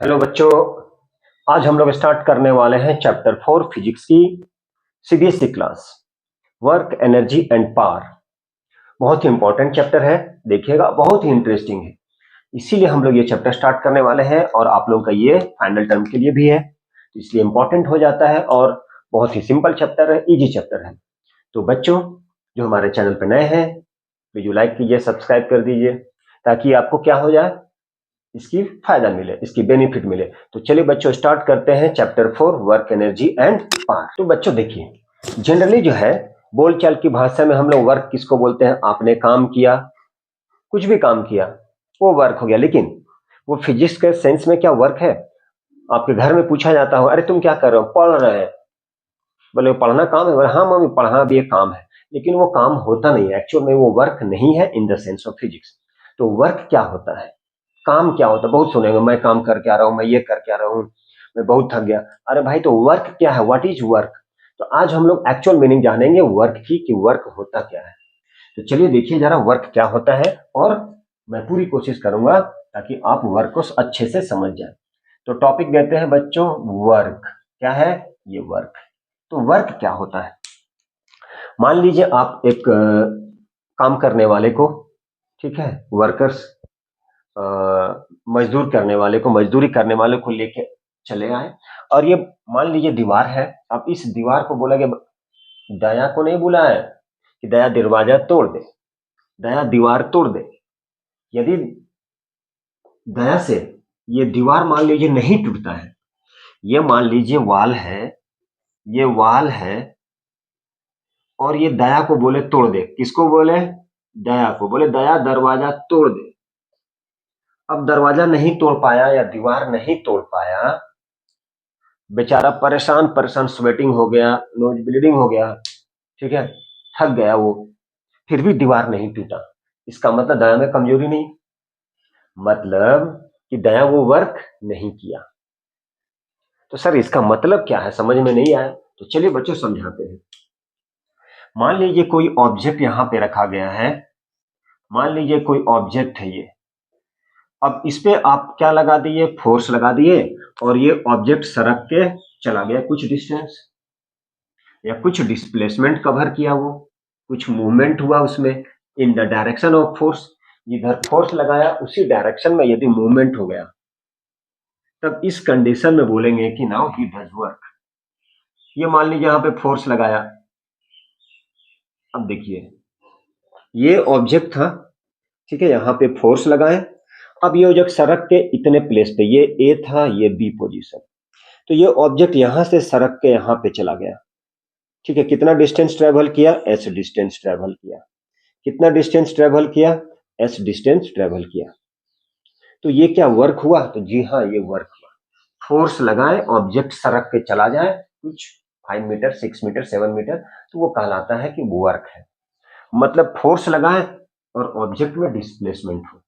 Hello बच्चों। आज हम लोग स्टार्ट करने वाले हैं चैप्टर 4 फिजिक्स की CBSE class, work energy and power. बहुत ही इंपॉर्टेंट चैप्टर है, देखिएगा बहुत ही इंटरेस्टिंग है। इसीलिए हम लोग ये चैप्टर स्टार्ट करने वाले हैं और आप लोगों का ये फाइनल टर्म के लिए भी है, तो इसलिए इंपॉर्टेंट हो जाता है और बहुत ही सिंपल चैप्टर है, इजी चैप्टर है। तो बच्चों जो हमारे चैनल पर नए हैं, वीडियो लाइक कीजिए, सब्सक्राइब कर दीजिए, ताकि आपको क्या हो जाए, इसकी फायदा मिले, इसकी बेनिफिट मिले। तो चलिए बच्चों स्टार्ट करते हैं chapter 4 work energy and power. तो बच्चों देखिए, जनरली जो है बोलचाल की भाषा में हम लोग वर्क किसको बोलते हैं? आपने काम किया, कुछ भी काम किया वो वर्क हो गया। लेकिन वो फिजिक्स के सेंस में क्या वर्क है? आपके घर में पूछा जाता हो, अरे तुम क्या कर रहे हो? पढ़ रहे हैं। बोले पढ़ना काम है? बोले हाँ मम्मी पढ़ना भी एक काम है, लेकिन वो काम होता नहीं है, एक्चुअल में वो वर्क नहीं है in the sense of physics. तो वर्क क्या होता है, काम क्या होता है? बहुत सुनेंगे, मैं काम करके आ रहा हूँ, मैं ये करके आ रहा हूँ, मैं बहुत थक गया। अरे भाई तो वर्क क्या है? What is work? तो आज हम लोग एक्चुअल मीनिंग जानेंगे वर्क की, कि वर्क होता क्या है। तो चलिए देखिए जरा वर्क क्या होता है, और मैं पूरी कोशिश करूंगा ताकि आप वर्क को अच्छे से समझ जाए। तो टॉपिक देते हैं बच्चों, वर्क क्या है? ये वर्क। तो वर्क क्या होता है? मान लीजिए आप एक काम करने वाले को, ठीक है, वर्कर्स, मजदूर करने वाले को, मजदूरी करने वाले को लेके चले आए, और ये मान लीजिए दीवार है। अब इस दीवार को बोला गया, दया को नहीं बुलाया कि दया दरवाजा तोड़ दे, दया दीवार तोड़ दे। यदि दया से ये दीवार मान लीजिए नहीं टूटता है, ये मान लीजिए वाल है, ये वाल है, और ये दया को बोले तोड़ दे। किसको बोले? दया को बोले दया दरवाजा तोड़ दे। अब दरवाजा नहीं तोड़ पाया या दीवार नहीं तोड़ पाया, बेचारा परेशान परेशान, स्वेटिंग हो गया, नोज ब्लीडिंग हो गया, ठीक है, थक गया वो, फिर भी दीवार नहीं टूटा। इसका मतलब दया में कमजोरी नहीं, मतलब कि दया वो वर्क नहीं किया। तो सर इसका मतलब क्या है, समझ में नहीं आया। तो चलिए बच्चों समझाते हैं। मान लीजिए कोई ऑब्जेक्ट यहां पे रखा गया है, मान लीजिए कोई ऑब्जेक्ट है ये। अब इस पे आप क्या लगा दिए? फोर्स लगा दिए, और ये ऑब्जेक्ट सरक के चला गया कुछ डिस्टेंस, या कुछ डिस्प्लेसमेंट कवर किया, वो कुछ मूवमेंट हुआ उसमें इन द डायरेक्शन ऑफ फोर्स। इधर फोर्स लगाया, उसी डायरेक्शन में यदि मूवमेंट हो गया, तब इस कंडीशन में बोलेंगे कि नाउ ही डज वर्क। ये मान लीजिए यहाँ पे फोर्स लगाया। अब देखिए ये ऑब्जेक्ट था, ठीक है, यहाँ पे फोर्स लगाए। अब ये ऑब्जेक्ट सरक के इतने प्लेस पे, ये ए था, ये बी पोजीशन, तो ये ऑब्जेक्ट यहां से सरक के यहाँ पे चला गया, ठीक है। कितना डिस्टेंस ट्रेवल किया? एस डिस्टेंस ट्रेवल किया। कितना डिस्टेंस ट्रेवल किया? एस डिस्टेंस ट्रेवल किया। तो ये क्या वर्क हुआ? तो जी हाँ ये वर्क हुआ। फोर्स लगाए, ऑब्जेक्ट सरक के चला जाए कुछ 5 मीटर, 6 मीटर, 7 मीटर, तो वो कहलाता है कि वो वर्क है। मतलब फोर्स लगाए और ऑब्जेक्ट में डिस्प्लेसमेंट हो,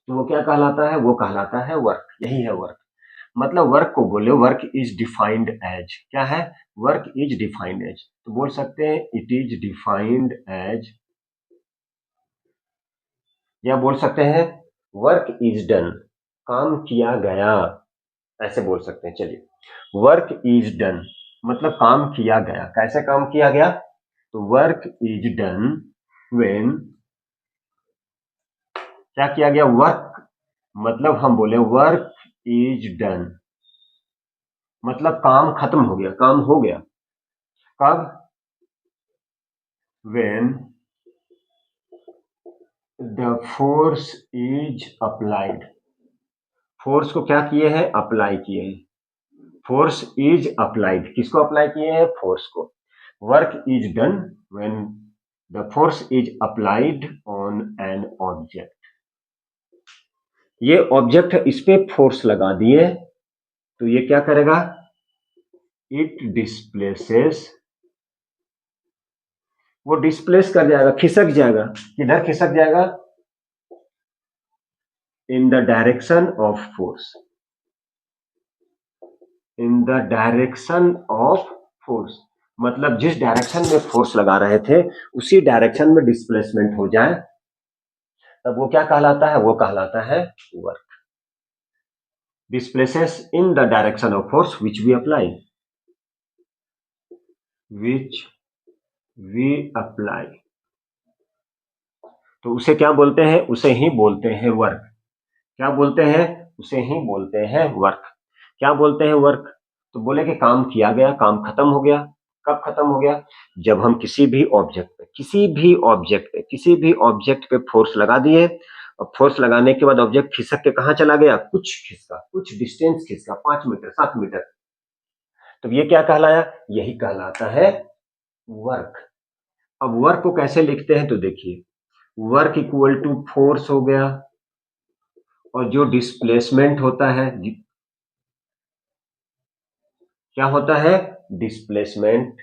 तो वो क्या कहलाता है? वो कहलाता है वर्क। यही है वर्क। मतलब वर्क को बोले वर्क इज डिफाइंड एज, क्या है? Work is defined as. तो बोल सकते हैं इट इज डिफाइंड एज, या बोल सकते हैं वर्क इज डन, काम किया गया, ऐसे बोल सकते हैं। चलिए, वर्क इज डन मतलब काम किया गया। कैसे काम किया गया? तो वर्क इज डन व्हेन, क्या किया गया? वर्क, मतलब हम बोले वर्क इज डन मतलब काम खत्म हो गया, काम हो गया। कब? When the force is applied. Force को क्या किए हैं? अप्लाई किए हैं। फोर्स इज अप्लाइड, किसको अप्लाई किए हैं? फोर्स को। Work is done when the force is applied on an object. ये ऑब्जेक्ट है, इस पे फोर्स लगा दिए, तो ये क्या करेगा? इट डिस्प्लेसेस, वो डिस्प्लेस कर जाएगा, खिसक जाएगा। किधर खिसक जाएगा? इन the direction of force, in the direction of force, मतलब जिस डायरेक्शन में फोर्स लगा रहे थे उसी डायरेक्शन में डिस्प्लेसमेंट हो जाए, तब वो क्या कहलाता है? वो कहलाता है work. displaces in the direction of force which we apply, which we apply, तो उसे क्या बोलते हैं? उसे ही बोलते हैं वर्क। क्या बोलते हैं? उसे ही बोलते हैं वर्क। क्या बोलते हैं? वर्क। तो बोले कि काम किया गया, काम खत्म हो गया। कब खत्म हो गया? जब हम किसी भी ऑब्जेक्ट पे फोर्स लगा दिए, और फोर्स लगाने के बाद ऑब्जेक्ट खिसक के कहां चला गया? कुछ खिसका, कुछ डिस्टेंस खिसका, 5 मीटर, 7 मीटर। तो ये क्या कहलाया? यही कहलाता है वर्क। अब वर्क को कैसे लिखते हैं? तो देखिए, वर्क इक्वल टू फोर्स हो गया, और जो डिस्प्लेसमेंट होता है, क्या होता है? डिस्प्लेसमेंट।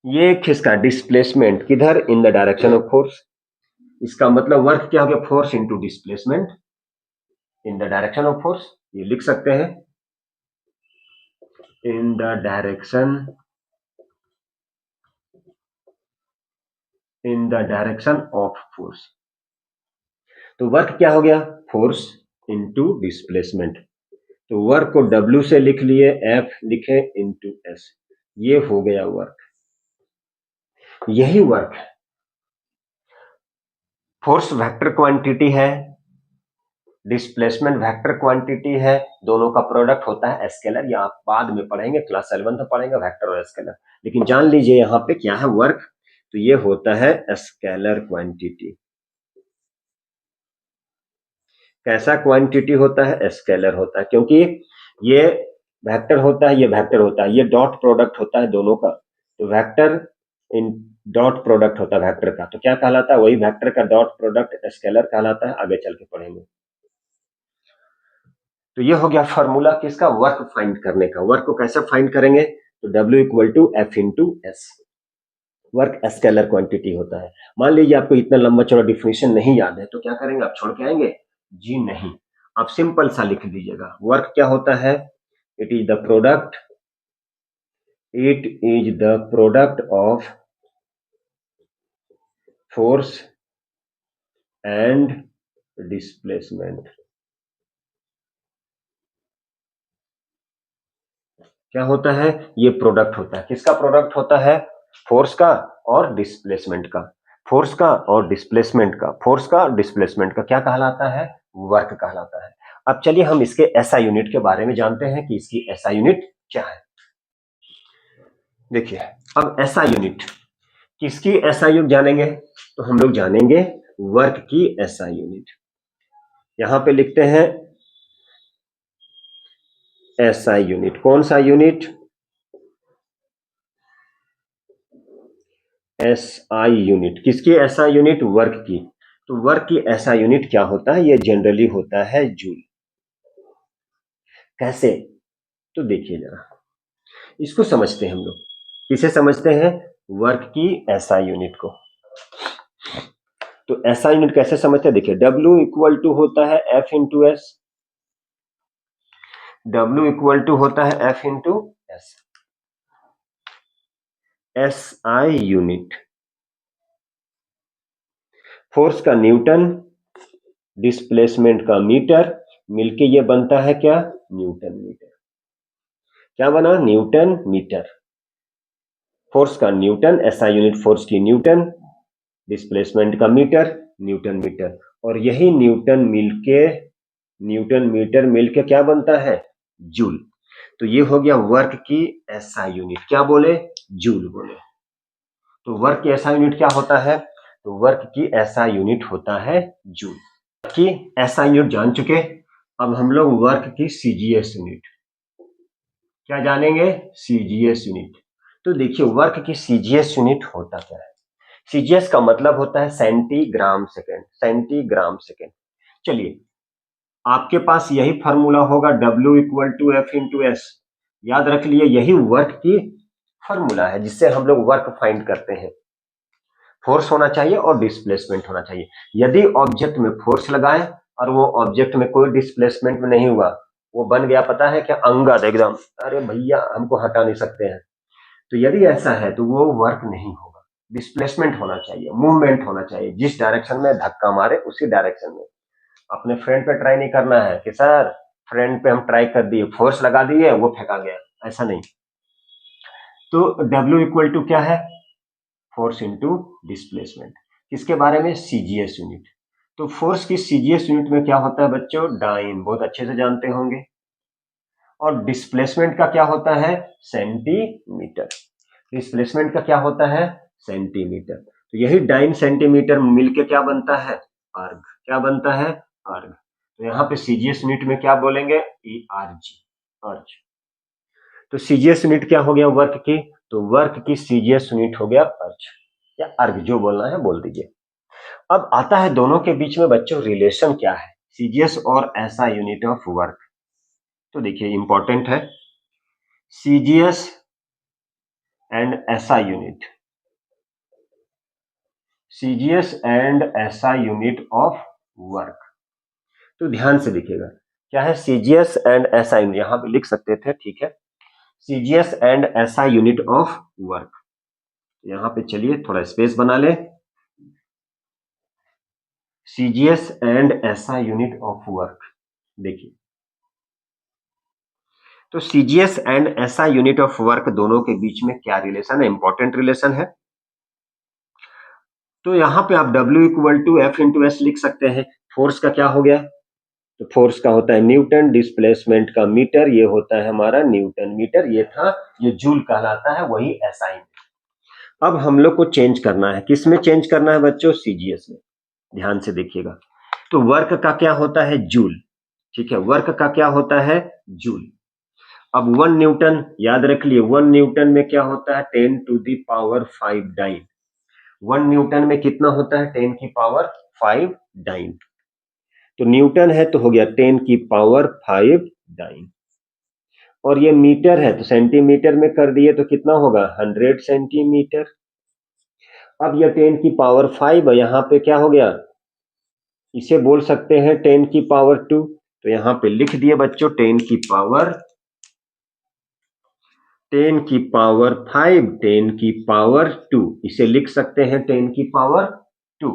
ये किसका? डिस्प्लेसमेंट। किधर? इन द डायरेक्शन ऑफ फोर्स। इसका मतलब वर्क क्या हो गया? Force into displacement in the direction of force. ये लिख सकते हैं, इन द डायरेक्शन ऑफ फोर्स। तो वर्क क्या हो गया? Force into displacement. तो वर्क को W से लिख लिए, F लिखे इंटू S। ये हो गया वर्क। यही वर्क है। फोर्स वेक्टर क्वांटिटी है, डिस्प्लेसमेंट वेक्टर क्वांटिटी है, दोनों का प्रोडक्ट होता है स्केलर। या आप बाद में पढ़ेंगे, क्लास 11 में पढ़ेंगे वेक्टर और स्केलर। लेकिन जान लीजिए यहाँ पे क्या है? वर्क। तो ये होता है स्केलर क्वांटिटी। कैसा क्वांटिटी होता है? स्केलर होता है, क्योंकि ये वेक्टर होता है, ये वेक्टर होता है, ये डॉट प्रोडक्ट होता है दोनों का। तो वेक्टर इन डॉट प्रोडक्ट होता है वेक्टर का, तो क्या कहलाता है? वही वेक्टर का डॉट प्रोडक्ट स्केलर कहलाता है। आगे चल के पढ़ेंगे। तो ये हो गया फॉर्मूला किसका? वर्क फाइंड करने का। वर्क को कैसे फाइंड करेंगे? तो W equal to F into S. Work scalar quantity होता है। मान लीजिए आपको इतना लंबा चौड़ा डिफिनेशन नहीं याद है, तो क्या करेंगे? आप छोड़ के आएंगे? जी नहीं, आप सिंपल सा लिख दीजिएगा। वर्क क्या होता है? It is the product of force and displacement. क्या होता है? ये प्रोडक्ट होता है। किसका प्रोडक्ट होता है? फोर्स का और डिस्प्लेसमेंट का। फोर्स का और डिस्प्लेसमेंट का। फोर्स का और डिस्प्लेसमेंट का क्या कहलाता है? वर्क कहलाता है। अब चलिए हम इसके एसआई यूनिट के बारे में जानते हैं कि इसकी एसआई यूनिट क्या है। देखिए, अब एसआई यूनिट, किसकी एसआई यूनिट जानेंगे? तो हम लोग जानेंगे वर्क की एसआई यूनिट। यहां पे लिखते हैं एसआई यूनिट। कौन सा यूनिट? SI unit. किसकी एसआई यूनिट? वर्क की। तो वर्क की एसआई यूनिट क्या होता है? ये जनरली होता है जूल। कैसे? तो देखिए जरा, इसको समझते हैं हम लोग। किसे समझते हैं? वर्क की एसआई यूनिट को। तो एसआई यूनिट कैसे समझते हैं? देखिए, W इक्वल टू होता है F into S. W equal to होता है F into S. SI unit force का न्यूटन, डिस्प्लेसमेंट का मीटर, मिलके ये बनता है क्या? Newton metre. क्या बना? Newton metre. फोर्स का न्यूटन, एसआई यूनिट फोर्स की न्यूटन, डिस्प्लेसमेंट का मीटर, न्यूटन मीटर। और यही न्यूटन मीटर मिलके क्या बनता है? जूल। तो ये हो गया वर्क की एसआई यूनिट। क्या बोले? जूल बोले। तो वर्क की एसआई यूनिट क्या होता है? तो वर्क की एसआई यूनिट होता है जूल। की एसआई यूनिट जान चुके। अब हम लोग वर्क की सीजीएस यूनिट क्या जानेंगे? CGS unit. तो देखिए, वर्क की सीजीएस यूनिट होता क्या है? सीजीएस का मतलब होता है सेंटीग्राम सेकेंड। Centigram second. चलिए, आपके पास यही फॉर्मूला होगा, W equal to F into S. याद रख लिए, यही वर्क की फॉर्मूला है जिससे हम लोग वर्क फाइंड करते हैं। फोर्स होना चाहिए और डिस्प्लेसमेंट होना चाहिए। यदि ऑब्जेक्ट में फोर्स लगाए और वो ऑब्जेक्ट में कोई डिस्प्लेसमेंट में नहीं हुआ, वो बन गया पता है क्या? अंगद एकदम, अरे भैया हमको हटा नहीं सकते हैं। तो यदि ऐसा है तो वो वर्क नहीं होगा। डिस्प्लेसमेंट होना चाहिए, मूवमेंट होना चाहिए। जिस डायरेक्शन में धक्का मारे उसी डायरेक्शन में। अपने फ्रेंड पे ट्राई नहीं करना है कि सर फ्रेंड पे हम ट्राई कर दिए, फोर्स लगा दिए, वो फेंका गया, ऐसा नहीं। तो W इक्वल टू क्या है, फोर्स इंटू डिस्प्लेसमेंट। किसके बारे में, सीजीएस यूनिट। तो फोर्स की सीजीएस यूनिट में क्या होता है बच्चों, डाइन, बहुत अच्छे से जानते होंगे। और डिस्प्लेसमेंट का क्या होता है, सेंटीमीटर। डिस्प्लेसमेंट का क्या होता है, सेंटीमीटर। तो यही डाइन सेंटीमीटर मिलके क्या बनता है, अर्ग। क्या बनता है, अर्ग। तो यहाँ पे सीजीएस यूनिट में क्या बोलेंगे, ERG, अर्ज। तो सीजीएस यूनिट क्या हो गया, वर्क की। तो वर्क की सीजीएस यूनिट हो गया अर्ज या अर्ग, जो बोलना है बोल दीजिए। अब आता है दोनों के बीच में बच्चों रिलेशन क्या है, सीजीएस और एसआई यूनिट ऑफ वर्क। तो देखिए इंपॉर्टेंट है, CGS and SI unit, CGS and SI unit of work. तो ध्यान से देखिएगा, क्या है सीजीएस एंड एसआई, यहां पे लिख सकते थे, ठीक है, CGS and SI unit of work. यहां पे चलिए थोड़ा स्पेस बना ले, CGS and SI unit of work. देखिए, तो CGS and SI unit of work दोनों के बीच में क्या रिलेशन है, इंपॉर्टेंट रिलेशन है। तो यहां पे आप W equal to F into S लिख सकते हैं। फोर्स का क्या हो गया, तो फोर्स का होता है न्यूटन, डिस्प्लेसमेंट का मीटर, ये होता है हमारा न्यूटन मीटर, ये था, ये जूल कहलाता है, वही एसआई। अब हम लोग को चेंज करना है, किस में चेंज करना है बच्चों, सीजीएस में। ध्यान से देखिएगा, तो वर्क का क्या होता है, जूल, ठीक है, वर्क का क्या होता है, जूल। अब 1 न्यूटन याद रख लिए, 1 न्यूटन में क्या होता है, 10⁵ डाइन। 1 न्यूटन में कितना होता है, 10⁵ डाइन। तो न्यूटन है तो हो गया 10⁵ डाइन। और ये मीटर है तो सेंटीमीटर में कर दिए तो कितना होगा, 100 सेंटीमीटर। अब ये 10⁵ यहां पे क्या हो गया, इसे बोल सकते हैं 10⁵2। तो यहां पे लिख दिए बच्चों 10⁵5, 10⁵2, इसे लिख सकते हैं 10⁵2।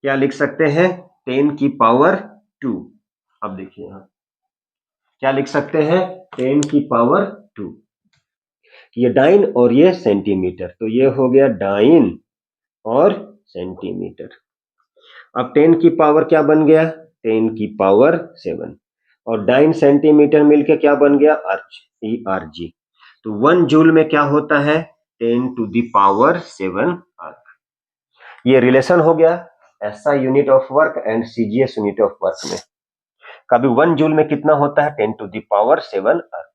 क्या लिख सकते हैं, 10⁵2। अब देखिए यहां क्या लिख सकते हैं, 10⁵2। ये डाइन और ये सेंटीमीटर, तो ये हो गया डाइन और सेंटीमीटर। अब 10⁵ क्या बन गया, 10⁵7। और डाइन सेंटीमीटर मिलके क्या बन गया, अर्ज, ERG। तो 1 जूल में क्या होता है, 10⁷7 अर्ग। ये रिलेशन हो गया SI unit of work and CGS unit of work में। कभी 1 जूल में कितना होता है, 10⁷7 अर्ग।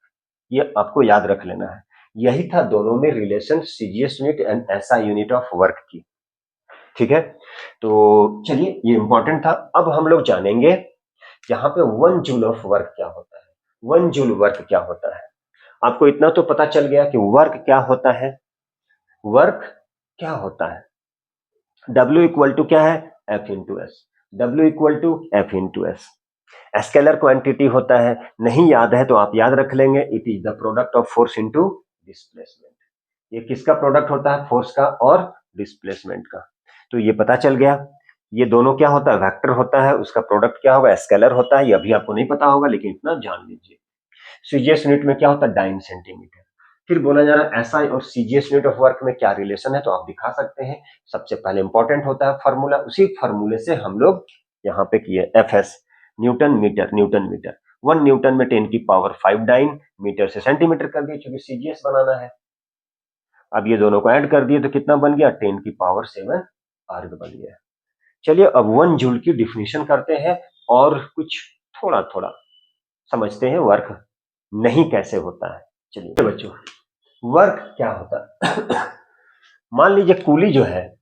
ये आपको याद रख लेना है। यही था दोनों में relation, CGS unit and SI unit of work की, ठीक है। तो चलिए, ये इंपॉर्टेंट था। अब हम लोग जानेंगे यहाँ पे 1 जूल ऑफ वर्क क्या होता है। 1 जूल वर्क क्या होता है, आपको इतना तो पता चल गया कि वर्क क्या होता है। वर्क क्या होता है, W इक्वल टू क्या है, F into S. W equal to F into S. Scalar quantity होता है, नहीं याद है तो आप याद रख लेंगे, it is the product of force into displacement. ये किसका प्रोडक्ट होता है, फोर्स का और डिस्प्लेसमेंट का। तो ये पता चल गया, ये दोनों क्या होता है, वेक्टर होता है, उसका प्रोडक्ट क्या होगा, स्केलर होता है। ये अभी आपको नहीं पता होगा लेकिन इतना जान लीजिए। सीजीएस यूनिट में क्या होता है, डाइन सेंटीमीटर। फिर बोला जा रहा है एसआई और सीजीएस यूनिट ऑफ वर्क में क्या रिलेशन है, तो आप दिखा सकते हैं। सबसे पहले इंपॉर्टेंट होता है फॉर्मूला, उसी फॉर्मूले से हम लोग यहाँ पे किए, FS, newton metre, newton metre. 1 newton में 10⁵5 डाइन, मीटर से सेंटीमीटर कर दिए क्योंकि सीजीएस बनाना है। अब ये दोनों को ऐड कर दिए तो कितना बन गया, 10⁵7 अर्ग बन गया। चलिए अब 1 जूल की डिफिनीशन करते हैं और कुछ थोड़ा थोड़ा समझते हैं वर्क नहीं कैसे होता है। चलिए बच्चों, वर्क क्या होता है मान लीजिए कूली जो है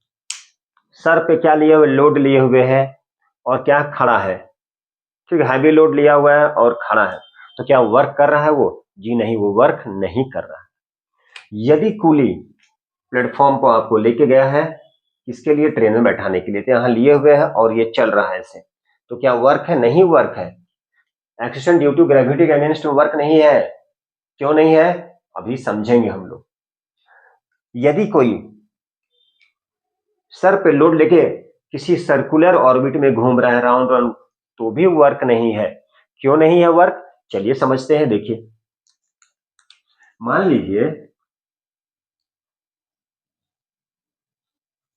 सर पे क्या लिए हुए, लोड लिए हुए है और क्या खड़ा है, ठीक है, हैवी लोड लिया हुआ है और खड़ा है। तो क्या वर्क कर रहा है वो, जी नहीं, वो वर्क नहीं कर रहा है। यदि कूली प्लेटफॉर्म को आपको लेके गया है, किसके लिए, ट्रेन में बैठाने के लिए, तो यहाँ लिए हुए है और ये चल रहा है ऐसे, तो क्या वर्क है, नहीं वर्क है। एक्शन ड्यू टू ग्रेविटी के अगेंस्ट वर्क नहीं है। क्यों नहीं है, अभी समझेंगे हम लोग। यदि कोई सर पे लोड लेके किसी सर्कुलर ऑर्बिट में घूम रहा है, राउंड राउंड, तो भी वर्क नहीं है। क्यों नहीं है वर्क, चलिए समझते हैं। देखिए, मान लीजिए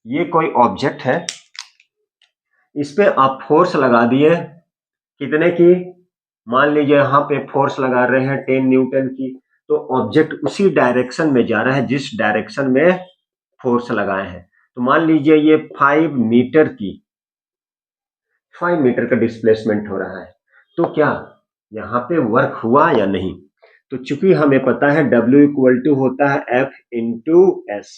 ये कोई ऑब्जेक्ट है, इस पे आप फोर्स लगा दिए, कितने की, मान लीजिए यहां पे फोर्स लगा रहे हैं 10 न्यूटन की, तो ऑब्जेक्ट उसी डायरेक्शन में जा रहा है जिस डायरेक्शन में फोर्स लगाए हैं। तो मान लीजिए ये 5 मीटर का डिस्प्लेसमेंट हो रहा है, तो क्या यहाँ पे वर्क हुआ या नहीं? तो चूंकि हमें पता है W इक्वल टू होता है F इंटू एस,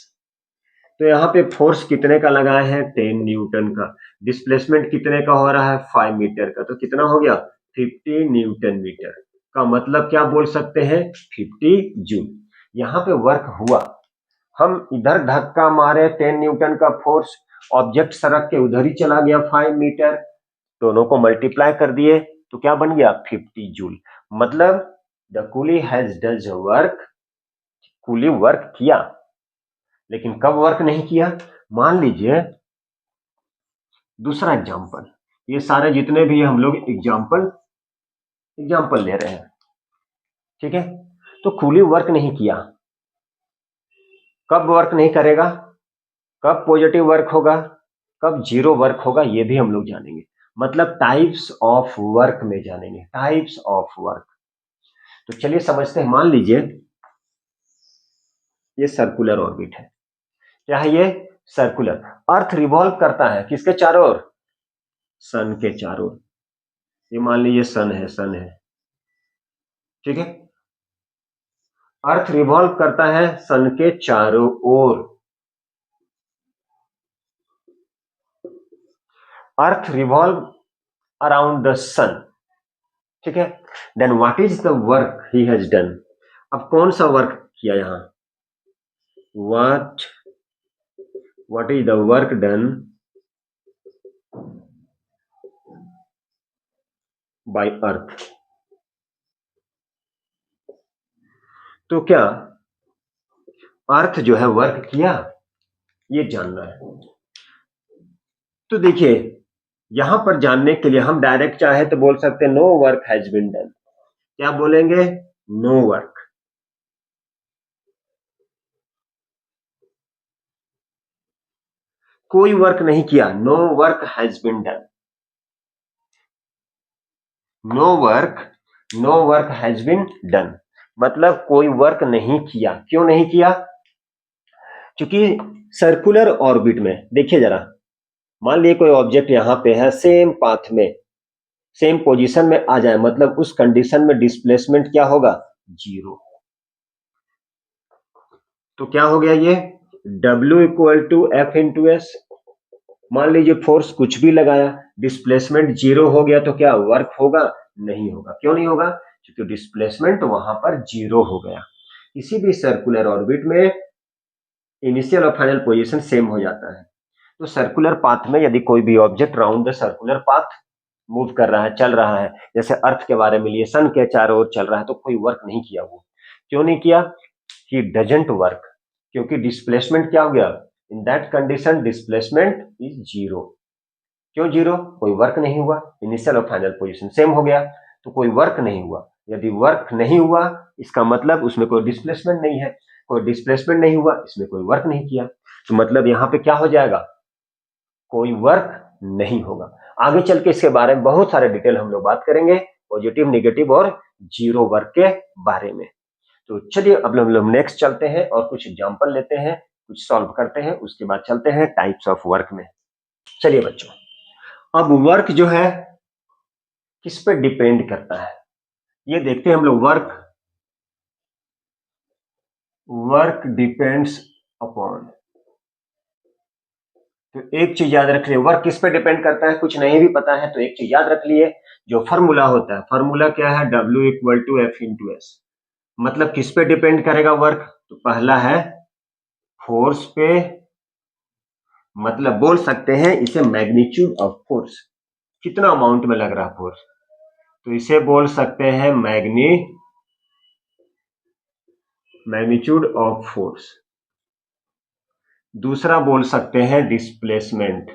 तो यहाँ पे फोर्स कितने का लगाए हैं, 10 न्यूटन का, डिस्प्लेसमेंट कितने का हो रहा है, 5 मीटर का, तो कितना हो गया, 50 न्यूटन मीटर का मतलब क्या बोल सकते हैं, 50 जूल। यहाँ पे वर्क हुआ, हम इधर धक्का मारे 10 न्यूटन का फोर्स, ऑब्जेक्ट सड़क के उधर ही चला गया 5 मीटर, दोनों को मल्टीप्लाई कर दिए तो क्या बन गया, 50 जूल। मतलब the coolie has does work, coolie work किया, लेकिन कब वर्क नहीं किया। मान लीजिए दूसरा एग्जांपल, ये सारे जितने भी हम लोग एग्जांपल ले रहे हैं, ठीक है। तो कूली वर्क नहीं किया, कब वर्क नहीं करेगा, कब पॉजिटिव वर्क होगा, कब जीरो वर्क होगा, ये भी हम लोग जानेंगे। मतलब टाइप्स ऑफ वर्क में जानेंगे, टाइप्स ऑफ वर्क। तो चलिए समझते हैं। मान लीजिए ये सर्कुलर ऑर्बिट है, क्या है ये, सर्कुलर। अर्थ रिवॉल्व करता है किसके चारों ओर, सन के चारों ओर। ये मान लीजिए सन है, ठीक है। अर्थ रिवॉल्व करता है सन के चारों ओर, earth revolve around the sun, ठीक है। Then what is the work he has done, अब कौन सा वर्क किया यहां, what is the work done by earth। तो क्या अर्थ जो है वर्क किया, ये जानना है। तो देखिए यहां पर जानने के लिए हम डायरेक्ट चाहे तो बोल सकते हैं no work has been done, क्या बोलेंगे, नो वर्क। कोई वर्क नहीं किया, no work has been done, no work has been done, मतलब कोई वर्क नहीं किया। क्यों नहीं किया, क्योंकि सर्कुलर ऑर्बिट में देखिए जरा, मान लीजिए कोई ऑब्जेक्ट यहां पे है, सेम पाथ में, सेम पोजीशन में आ जाए, मतलब उस कंडीशन में डिस्प्लेसमेंट क्या होगा, जीरो। तो क्या हो गया ये, W equal to F into S. मान लीजिए फोर्स कुछ भी लगाया, डिस्प्लेसमेंट जीरो हो गया, तो क्या वर्क होगा, नहीं होगा। क्यों नहीं होगा, क्योंकि डिस्प्लेसमेंट वहां पर जीरो हो गया। किसी भी सर्कुलर ऑर्बिट में इनिशियल और फाइनल पोजीशन सेम हो जाता है। तो सर्कुलर पाथ में यदि कोई भी object round the circular path move कर रहा है, चल रहा है, जैसे अर्थ के बारे में लिए सन के चारों ओर चल रहा है, तो कोई वर्क नहीं किया वो। क्यों नहीं किया, ही डजंट वर्क, क्योंकि डिस्प्लेसमेंट क्या हो गया, in that condition displacement is zero. क्यों जीरो, कोई वर्क नहीं हुआ, इनिशियल और फाइनल पोजीशन सेम हो गया, तो कोई वर्क नहीं हुआ। यदि वर्क नहीं हुआ इसका मतलब उसमें कोई डिस्प्लेसमेंट नहीं है, कोई डिस्प्लेसमेंट नहीं हुआ इसमें कोई वर्क नहीं किया, तो मतलब यहाँ पे क्या हो जाएगा, कोई वर्क नहीं होगा। आगे चल के इसके बारे में बहुत सारे डिटेल हम लोग बात करेंगे, पॉजिटिव, नेगेटिव और जीरो वर्क के बारे में। तो चलिए अब हम लोग नेक्स्ट चलते हैं और कुछ एग्जांपल लेते हैं, कुछ सॉल्व करते हैं, उसके बाद चलते हैं टाइप्स ऑफ वर्क में। चलिए बच्चों, अब वर्क जो है किस पे डिपेंड करता है ये देखते हैं हम लोग। वर्क डिपेंड्स अपॉन, तो एक चीज याद रख लिए, वर्क किस पे डिपेंड करता है, कुछ नहीं भी पता है तो एक चीज याद रख लिए, जो फॉर्मूला होता है, फॉर्मूला क्या है, W equal to F into S. मतलब किस पे डिपेंड करेगा वर्क, तो पहला है फोर्स पे, मतलब बोल सकते हैं इसे मैग्नीट्यूड ऑफ फोर्स, कितना अमाउंट में लग रहा फोर्स, तो इसे बोल सकते हैं मैग्नीट्यूड ऑफ फोर्स। दूसरा बोल सकते हैं डिस्प्लेसमेंट,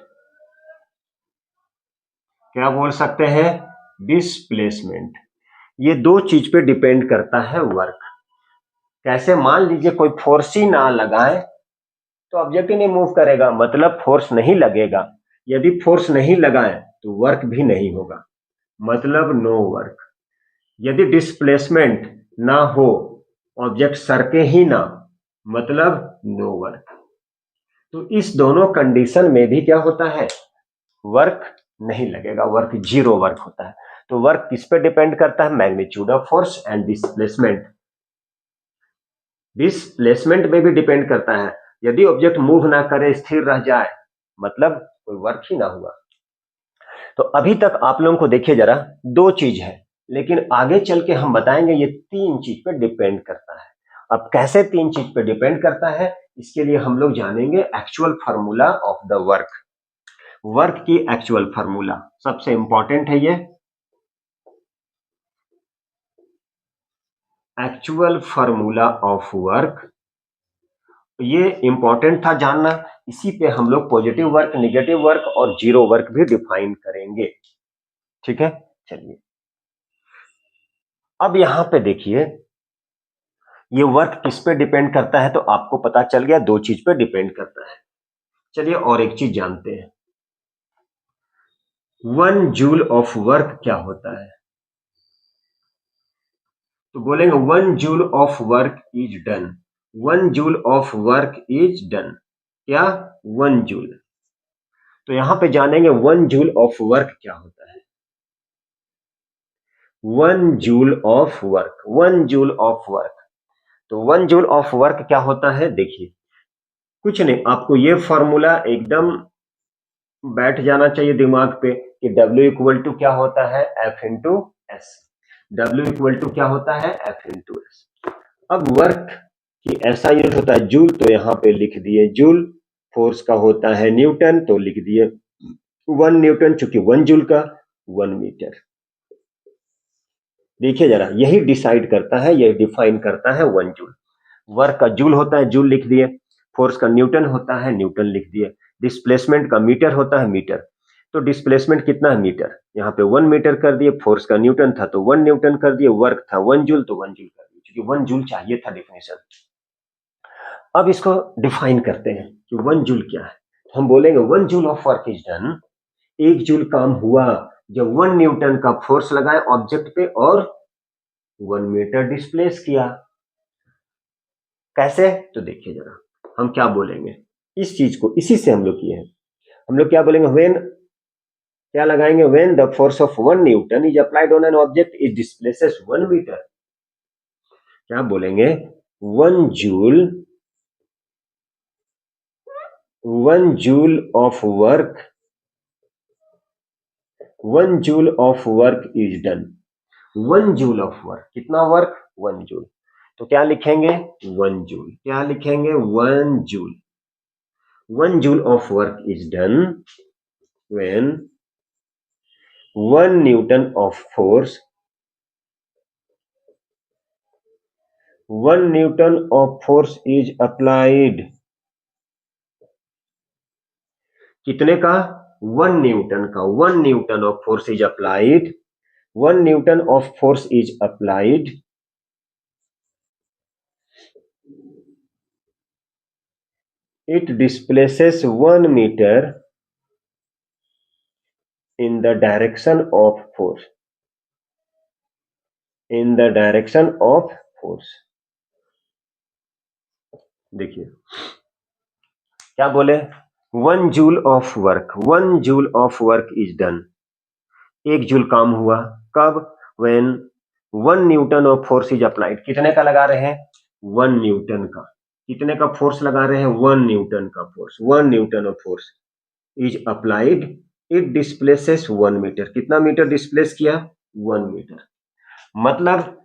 क्या बोल सकते हैं, डिस्प्लेसमेंट, ये दो चीज पे डिपेंड करता है वर्क। कैसे? मान लीजिए कोई फोर्स ही ना लगाए तो ऑब्जेक्ट ही नहीं मूव करेगा, मतलब फोर्स नहीं लगेगा। यदि फोर्स नहीं लगाए तो वर्क भी नहीं होगा, मतलब नो वर्क। यदि डिस्प्लेसमेंट ना हो, ऑब्जेक्ट सरके ही ना, मतलब नो वर्क। तो इस दोनों कंडीशन में भी क्या होता है? वर्क नहीं लगेगा, वर्क जीरो वर्क होता है। तो वर्क किस पे डिपेंड करता है? Magnitude of force and displacement. Displacement में भी डिपेंड करता है। यदि ऑब्जेक्ट मूव ना करे, स्थिर रह जाए, मतलब कोई वर्क ही ना हुआ। तो अभी तक आप लोगों को देखिए जरा, दो चीज है, लेकिन आगे चल के हम बताएंगे ये तीन चीज पे डिपेंड करता है। अब कैसे तीन चीज पे डिपेंड करता है, इसके लिए हम लोग जानेंगे actual formula of the work. Work की एक्चुअल फार्मूला सबसे इंपॉर्टेंट है। ये एक्चुअल फार्मूला ऑफ वर्क, ये इंपॉर्टेंट था जानना। इसी पे हम लोग पॉजिटिव वर्क, नेगेटिव वर्क और जीरो वर्क भी डिफाइन करेंगे। ठीक है, चलिए अब यहां पे देखिए, ये वर्क किस पे डिपेंड करता है, तो आपको पता चल गया दो चीज पे डिपेंड करता है। चलिए और एक चीज जानते हैं, 1 जूल ऑफ वर्क क्या होता है? तो बोलेंगे 1 joule of work is done. 1 joule of work is done, क्या? 1 जूल। तो यहां पे जानेंगे 1 जूल ऑफ वर्क क्या होता है। 1 joule of work, 1 joule of work. तो 1 जूल ऑफ वर्क क्या होता है? देखिए, कुछ नहीं, आपको ये फॉर्मूला एकदम बैठ जाना चाहिए दिमाग पे कि W इक्वल टू क्या होता है? F into S. W equal to क्या होता है? F into S. अब वर्क की ऐसा यूज होता है जूल, तो यहाँ पे लिख दिए जूल। फोर्स का होता है न्यूटन, तो लिख दिए 1 न्यूटन, चूंकि 1 जूल का 1 मीटर। देखिए जरा, यही डिसाइड करता है, यही डिफाइन करता है 1 जूल। वर्क का जूल होता है, जूल लिख दिए। फोर्स का न्यूटन होता है, न्यूटन लिख दिए। डिस्प्लेसमेंट का मीटर होता है, मीटर। तो डिस्प्लेसमेंट कितना है? मीटर। यहाँ पे 1 मीटर कर दिए। फोर्स का न्यूटन था तो 1 न्यूटन कर दिए। वर्क था 1 जूल तो 1 जूल कर दिए, क्योंकि 1 जूल चाहिए था डेफिनेशन। अब इसको डिफाइन करते हैं कि 1 जूल क्या है। हम बोलेंगे 1 joule of work is done, 1 joule काम हुआ जब 1 न्यूटन का फोर्स लगाए ऑब्जेक्ट पे और 1 मीटर डिस्प्लेस किया। कैसे? तो देखिए जरा, हम क्या बोलेंगे इस चीज को, इसी से हम लोग किए हैं। हम लोग क्या बोलेंगे? व्हेन, क्या लगाएंगे? When the force of 1 newton is applied on an object is displaces 1 metre. क्या बोलेंगे? 1 joule, 1 joule of work, 1 joule of work is done. 1 joule of work, कितना वर्क? 1 जूल। तो क्या लिखेंगे? 1 जूल। क्या लिखेंगे? 1 joule. 1 joule of work is done when 1 Newton of force, 1 Newton of force is applied। कितने का? 1 न्यूटन का। 1 Newton of force is applied, 1 Newton of force is applied, it displaces 1 meter in the direction of force, in the direction of force। देखिए क्या बोले? 1 joule of work, 1 joule of work is done, 1 joule काम हुआ। कब? When 1 newton of force is applied. कितने का लगा रहे हैं? 1 न्यूटन का। कितने का फोर्स लगा रहे हैं? 1 न्यूटन का force. 1 newton of force is applied, it displaces 1 metre. कितना मीटर डिस्प्लेस किया? 1 मीटर। मतलब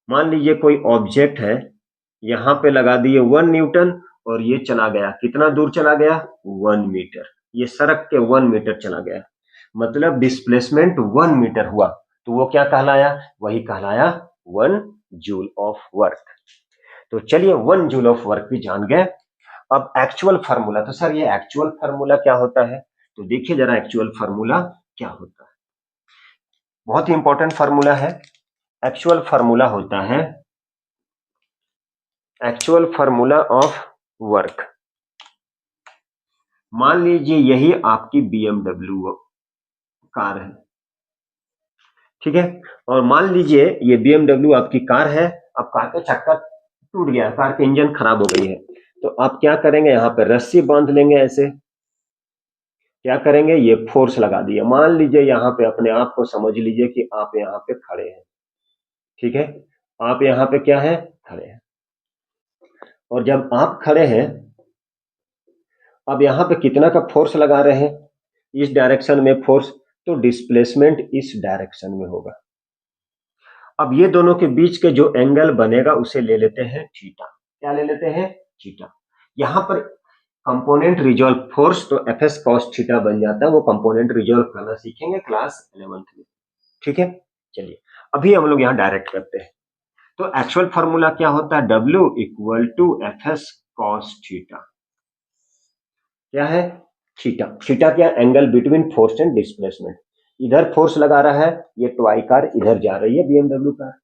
मान लीजिए कोई ऑब्जेक्ट है, यहां पे लगा दिए 1 न्यूटन और ये चला गया, कितना दूर चला गया? 1 मीटर। ये सड़क के 1 मीटर चला गया, मतलब डिस्प्लेसमेंट 1 मीटर हुआ। तो वो क्या कहलाया? वही कहलाया 1 जूल ऑफ वर्क। तो चलिए 1 जूल ऑफ वर्क भी जान गए। अब एक्चुअल फार्मूला, तो सर ये एक्चुअल फार्मूला क्या होता है? तो देखिए जरा एक्चुअल फार्मूला क्या होता है। बहुत ही इंपॉर्टेंट फार्मूला है। एक्चुअल फार्मूला होता है एक्चुअल फार्मूला ऑफ वर्क। मान लीजिए यही आपकी BMW कार है, ठीक है, और मान लीजिए ये BMW आपकी कार है। अब कार का चक्का टूट गया, कार का इंजन खराब हो गई है, तो आप क्या करेंगे, यहाँ पे रस्सी बांध लेंगे, ऐसे क्या करेंगे, ये फोर्स लगा दिया। मान लीजिए यहाँ पे अपने आप को समझ लीजिए कि आप यहाँ पे खड़े हैं, ठीक है, आप यहाँ पे क्या है, खड़े हैं। और जब आप खड़े हैं, अब यहाँ पे कितना का फोर्स लगा रहे हैं, इस डायरेक्शन में फोर्स, तो डिस्प्लेसमेंट इस डायरेक्शन में होगा। अब ये दोनों के बीच के जो एंगल बनेगा उसे ले लेते हैं थीटा। क्या ले लेते हैं, थीटा। यहाँ पर कंपोनेंट रिजॉल्व फोर्स, तो एफएस कॉस थीटा बन जाता है। वो कंपोनेंट रिजॉल्व करना सीखेंगे क्लास 11th में, ठीक है। चलिए अभी हम लोग यहाँ डायरेक्ट करते हैं। तो एक्चुअल फॉर्मूला क्या होता है, W equal to F S cos theta. क्या है, थीटा। थीटा क्या, angle between force and displacement. इधर फोर्स लगा रहा है, ये टॉय कार इधर जा रही है BMW कार,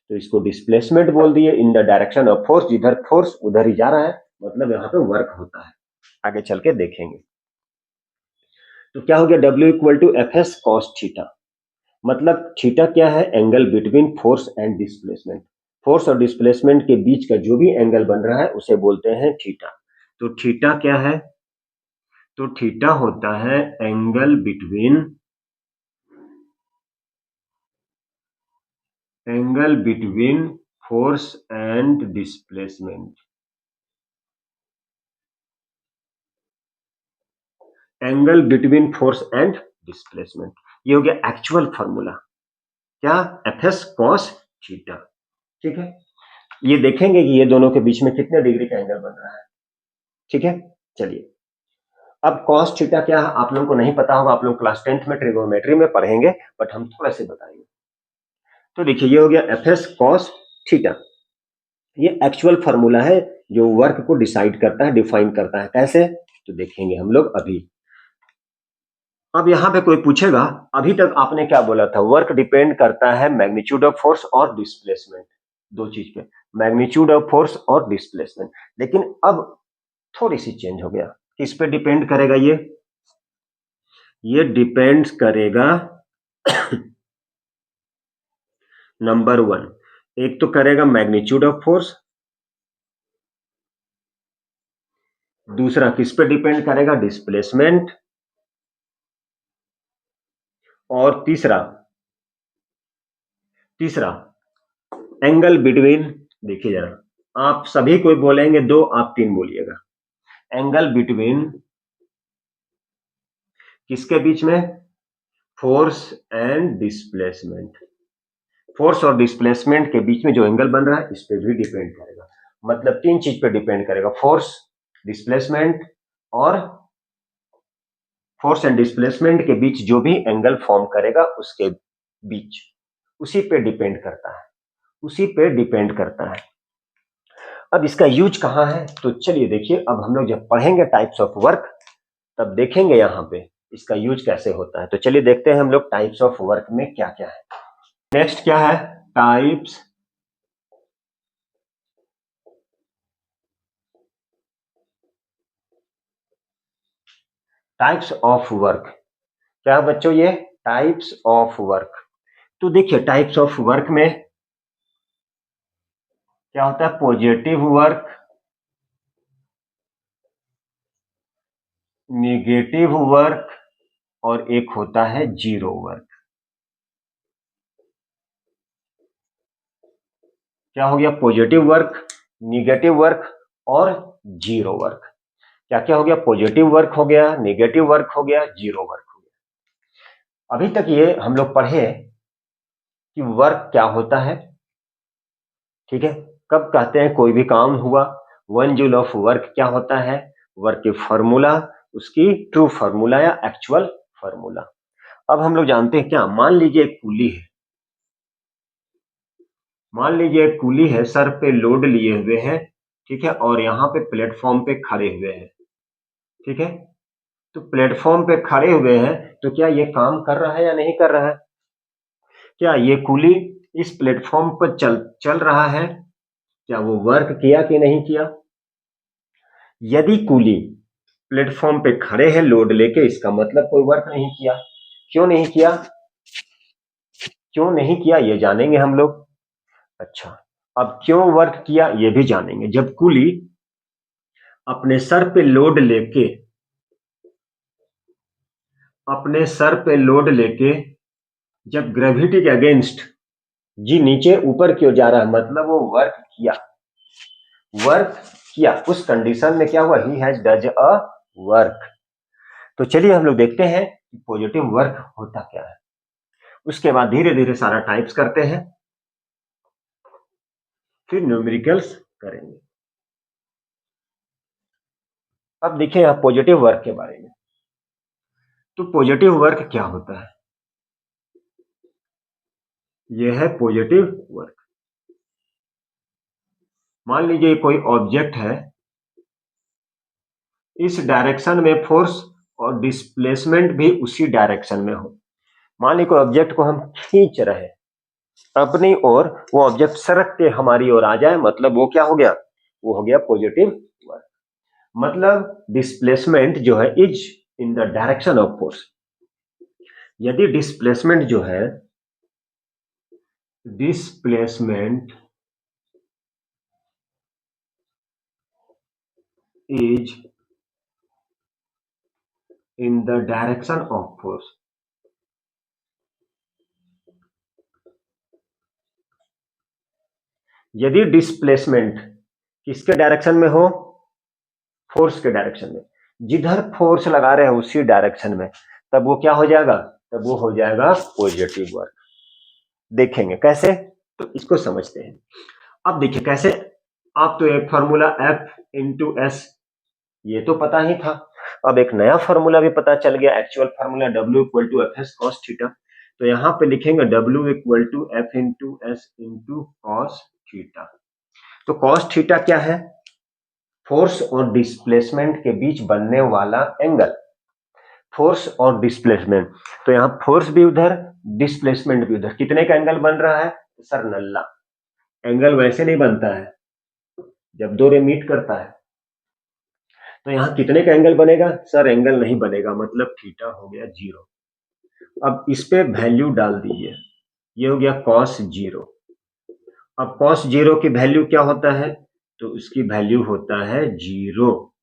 तो इसको डिस्प्लेसमेंट बोल दिए इन द डायरेक्शन ऑफ फोर्स। जिधर फोर्स उधर ही जा रहा है, मतलब यहाँ पे वर्क होता है। आगे चल के देखेंगे। तो क्या हो गया, W equal to F S cos theta. मतलब थीटा क्या है, angle between force and displacement. Force और डिस्प्लेसमेंट के बीच का जो भी एंगल बन रहा है उसे बोलते हैं थीटा। तो थीटा क्या है, तो थीटा होता है angle between force and displacement. Angle between force and displacement, ये हो गया एक्चुअल फॉर्मूला। क्या, एफ एस कॉस थीटा, ठीक है। ये देखेंगे कि ये दोनों के बीच में कितने डिग्री का एंगल बन रहा है, ठीक है। चलिए अब कॉस थीटा क्या है आप लोगों को नहीं पता होगा, आप लोग क्लास 10th में ट्रिगोनोमेट्री में पढ़ेंगे, बट हम थोड़ा से बताएंगे। तो देखिए ये हो गया एफ एस कॉस थीटा। ये एक्चुअल फार्मूला है जो वर्क को डिसाइड करता है, डिफाइन करता है। कैसे, तो देखेंगे हम लोग अभी। अब यहां पे कोई पूछेगा, अभी तक आपने क्या बोला था, वर्क डिपेंड करता है मैग्नीट्यूड ऑफ फोर्स और डिस्प्लेसमेंट, दो चीज पे, मैग्नीट्यूड ऑफ फोर्स और डिस्प्लेसमेंट। लेकिन अब थोड़ी सी चेंज हो गया, किस पे डिपेंड करेगा ये डिपेंड करेगा नंबर 1, एक तो करेगा मैग्नीट्यूड ऑफ फोर्स, दूसरा किस पे डिपेंड करेगा, डिस्प्लेसमेंट, और तीसरा एंगल बिटवीन। देखिए जरा, आप सभी कोई बोलेंगे 2, आप 3 बोलिएगा। एंगल बिटवीन किसके बीच में, फोर्स एंड डिस्प्लेसमेंट। फोर्स और डिस्प्लेसमेंट के बीच में जो एंगल बन रहा है इस पे भी डिपेंड करेगा। मतलब 3 चीज पे डिपेंड करेगा, फोर्स, डिस्प्लेसमेंट और फोर्स एंड डिस्प्लेसमेंट के बीच जो भी एंगल फॉर्म करेगा उसके बीच, उसी पे डिपेंड करता है, उसी पे डिपेंड करता है। अब इसका यूज कहां है, तो चलिए देखिए, अब हम लोग जब पढ़ेंगे टाइप्स ऑफ वर्क तब देखेंगे यहां पे इसका यूज कैसे होता है। तो चलिए देखते हैं हम लोग टाइप्स ऑफ वर्क में क्या क्या है। नेक्स्ट क्या है, टाइप्स ऑफ वर्क। क्या बच्चों, ये टाइप्स ऑफ वर्क। तो देखिए टाइप्स ऑफ वर्क में क्या होता है, पॉजिटिव वर्क, नेगेटिव वर्क, और एक होता है जीरो वर्क। क्या हो गया, पॉजिटिव वर्क, निगेटिव वर्क और जीरो वर्क। क्या क्या हो गया, पॉजिटिव वर्क हो गया, नेगेटिव वर्क हो गया, जीरो वर्क हो गया। अभी तक ये हम लोग पढ़े कि वर्क क्या होता है, ठीक है, कब कहते हैं कोई भी काम हुआ। 1 जूल ऑफ वर्क क्या होता है, वर्क की फॉर्मूला, उसकी ट्रू फॉर्मूला या एक्चुअल फॉर्मूला। अब हम लोग जानते हैं क्या, मान लीजिए एक कुली है, मान लीजिए एक कुली है, सर पे लोड लिए हुए है, ठीक है, और यहाँ पे प्लेटफॉर्म पे खड़े हुए हैं, ठीक है। तो प्लेटफॉर्म पे खड़े हुए हैं, तो क्या ये काम कर रहा है या नहीं कर रहा है, क्या ये कूली इस प्लेटफॉर्म पर चल रहा है, क्या वो वर्क किया कि नहीं किया? यदि कूली प्लेटफॉर्म पे खड़े हैं लोड लेके, इसका मतलब कोई वर्क नहीं किया। क्यों नहीं किया, क्यों नहीं किया ये जानेंगे हम लोग। अच्छा, अब क्यों वर्क किया ये भी जानेंगे। जब कूली अपने सर पे लोड लेके जब ग्रेविटी के अगेंस्ट जी नीचे ऊपर क्यों जा रहा है, मतलब वो वर्क किया। उस कंडीशन में क्या हुआ, he has does a work. तो चलिए हम लोग देखते हैं कि पॉजिटिव वर्क होता क्या है। उसके बाद धीरे धीरे सारा टाइप्स करते हैं, फिर न्यूमेरिकल्स करेंगे। अब देखिए आप पॉजिटिव वर्क के बारे में। तो पॉजिटिव वर्क क्या होता है, यह है पॉजिटिव वर्क। मान लीजिए कोई ऑब्जेक्ट है, इस डायरेक्शन में फोर्स और डिस्प्लेसमेंट भी उसी डायरेक्शन में हो। मान लीजिए कोई ऑब्जेक्ट को हम खींच रहे हैं अपनी ओर, वो ऑब्जेक्ट सरक के हमारी ओर आ जाए, मतलब वो क्या हो गया, वो हो गया पॉजिटिव वर्क। मतलब डिस्प्लेसमेंट जो है is in the direction of force. यदि displacement is in the direction of force, यदि डिस्प्लेसमेंट किसके डायरेक्शन में हो, फोर्स के डायरेक्शन में, जिधर फोर्स लगा रहे हैं उसी डायरेक्शन में, तब वो क्या हो जाएगा, तब वो हो जाएगा पॉजिटिव वर्क। देखेंगे कैसे, तो इसको समझते हैं। अब देखिए कैसे। आप तो एक फॉर्मूला F इंटू एस ये तो पता ही था। अब एक नया फॉर्मूला भी पता चल गया, actual formula W equal to F S cos theta. तो यहाँ पे लिखेंगे W equal to F into S into cos theta. तो कॉस थीटा क्या है, फोर्स और डिस्प्लेसमेंट के बीच बनने वाला एंगल। फोर्स और डिस्प्लेसमेंट, तो यहाँ फोर्स भी उधर, डिस्प्लेसमेंट भी उधर, कितने का एंगल बन रहा है, तो सर नल्ला। एंगल वैसे नहीं बनता है जब दो रे मीट करता है। तो यहाँ कितने का एंगल बनेगा, सर एंगल नहीं बनेगा, मतलब थीटा हो गया 0। अब इस पे वैल्यू डाल दीजिए, ये हो गया cos 0। अब cos 0 की वैल्यू क्या होता है, तो उसकी वैल्यू होता है 0।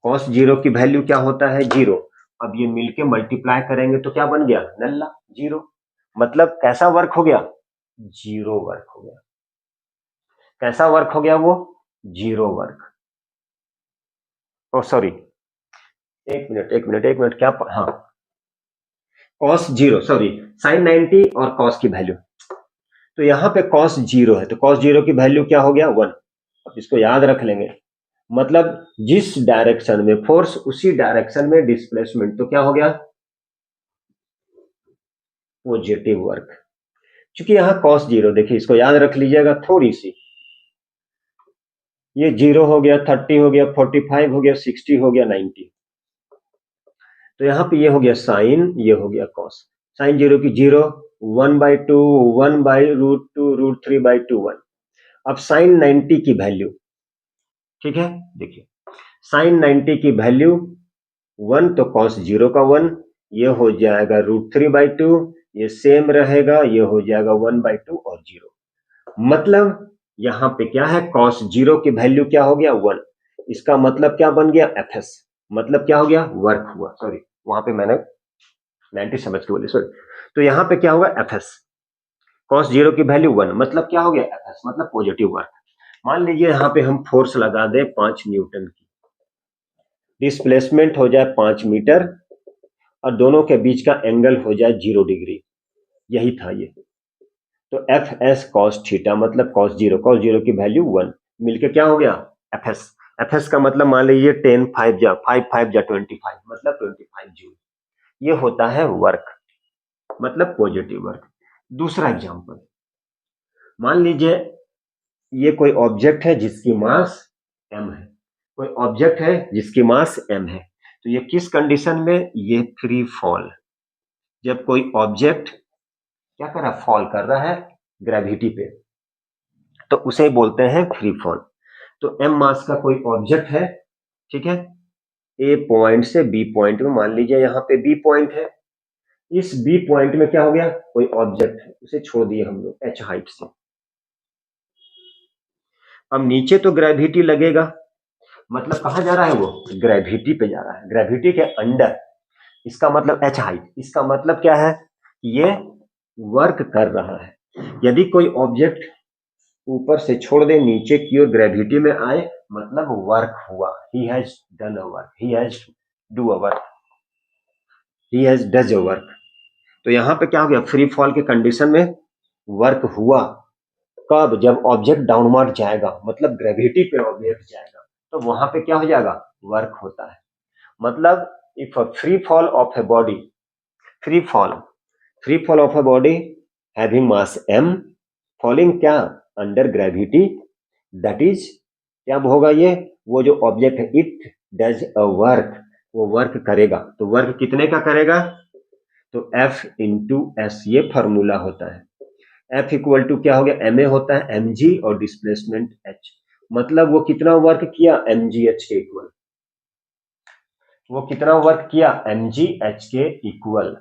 cos 0 की वैल्यू क्या होता है, 0। अब ये मिलके मल्टीप्लाई करेंगे तो क्या बन गया, नल्ला 0। मतलब कैसा वर्क हो गया, 0 वर्क हो गया। कैसा वर्क हो गया वो, 0 वर्क। ओ सॉरी, एक मिनट क्या, हाँ cos 0 सॉरी, sin 90 और cos की वैल्यू। तो यहाँ पे cos 0 है, तो cos 0 की वैल्यू क्या हो गया, 1। अब इसको याद रख लेंगे, मतलब जिस डायरेक्शन में फोर्स उसी डायरेक्शन में डिस्प्लेसमेंट, तो क्या हो गया, पॉजिटिव वर्क। क्योंकि यहाँ cos 0, देखिए इसको याद रख लीजिएगा थोड़ी सी, ये 0 हो गया, 30 हो गया, 45 हो गया, 60 हो गया, 90। तो यहाँ पे ये हो गया साइन, ये हो गया कॉस। साइन 0 की 0, 1/2, 1/√2, √3/2, 1। अब साइन 90 की वैल्यू, ठीक है, देखिए साइन 90 की वैल्यू 1, तो कॉस 0 का 1, ये हो जाएगा √3/2, ये सेम रहेगा, ये हो जाएगा 1/2 और 0। मतलब यहाँ पे क्या है, cos 0 की वैल्यू क्या हो गया, 1। इसका मतलब क्या बन गया, fs। मतलब क्या हो गया, वर्क हुआ, सॉरी वहां पे मैंने 90 समझ के बोली, सॉरी। तो यहाँ पे क्या होगा, fs। cos 0 की वैल्यू 1, मतलब क्या हो गया, fs, मतलब पॉजिटिव वर्क। मान लीजिए यहाँ पे हम फोर्स लगा दें 5 न्यूटन की, डिस्प्लेसमेंट हो जाए 5 मीटर, और दोनों के बीच का एंगल हो जाए 0 डिग्री, यही था ये। तो एफ एस कॉस थीटा, मतलब cos 0 की वैल्यू 1, मिलके क्या हो गया, एफ एस। एफ एस का मतलब मान लीजिए 10 5 जा 25, मतलब 25 जूल। ये होता है वर्क, मतलब पॉजिटिव वर्क। दूसरा एग्जांपल, मान लीजिए ये कोई ऑब्जेक्ट है जिसकी मास m है, कोई ऑब्जेक्ट है जिसकी मास m है। तो ये किस कंडीशन में, ये फ्री फॉल, जब कोई ऑब्जेक्ट क्या कर रहा है, फॉल कर रहा है ग्रेविटी पे, तो उसे बोलते हैं फ्री फॉल। तो m मास का कोई ऑब्जेक्ट है, ठीक है, ए पॉइंट से बी पॉइंट में, मान लीजिए यहाँ पे बी पॉइंट है, इस बी पॉइंट में क्या हो गया, कोई ऑब्जेक्ट है, उसे छोड़ दिए हम लोग h हाइट से। अब नीचे तो ग्रेविटी लगेगा, मतलब कहाँ जा रहा है वो, ग्रेविटी पे जा रहा है, ग्रेविटी के अंडर, इसका मतलब h हाइट, इसका मतलब क्या है, ये वर्क कर रहा है। यदि कोई ऑब्जेक्ट ऊपर से छोड़ दे नीचे की ओर ग्रेविटी में आए, मतलब वर्क हुआ, ही has done a work, he has do a work, he has does a work. तो यहाँ पे क्या हो गया, फ्री फॉल के कंडीशन में वर्क हुआ, कब, जब ऑब्जेक्ट डाउनवर्ड जाएगा, मतलब ग्रेविटी पे ऑब्जेक्ट जाएगा, तो वहां पे क्या हो जाएगा, वर्क होता है। मतलब if a free fall of a body, free fall, free fall of a body having mass m, falling क्या, अंडर ग्रेविटी, दैट इज क्या होगा, ये वो जो ऑब्जेक्ट है, इट डज अ वर्क, वो वर्क करेगा। तो वर्क कितने का करेगा, तो F इंटू एस, ये फॉर्मूला होता है। F इक्वल टू क्या हो गया, एम ए होता है mg और डिस्प्लेसमेंट h, मतलब वो कितना वर्क किया, mgh के इक्वल, वो कितना वर्क किया, mgh के इक्वल,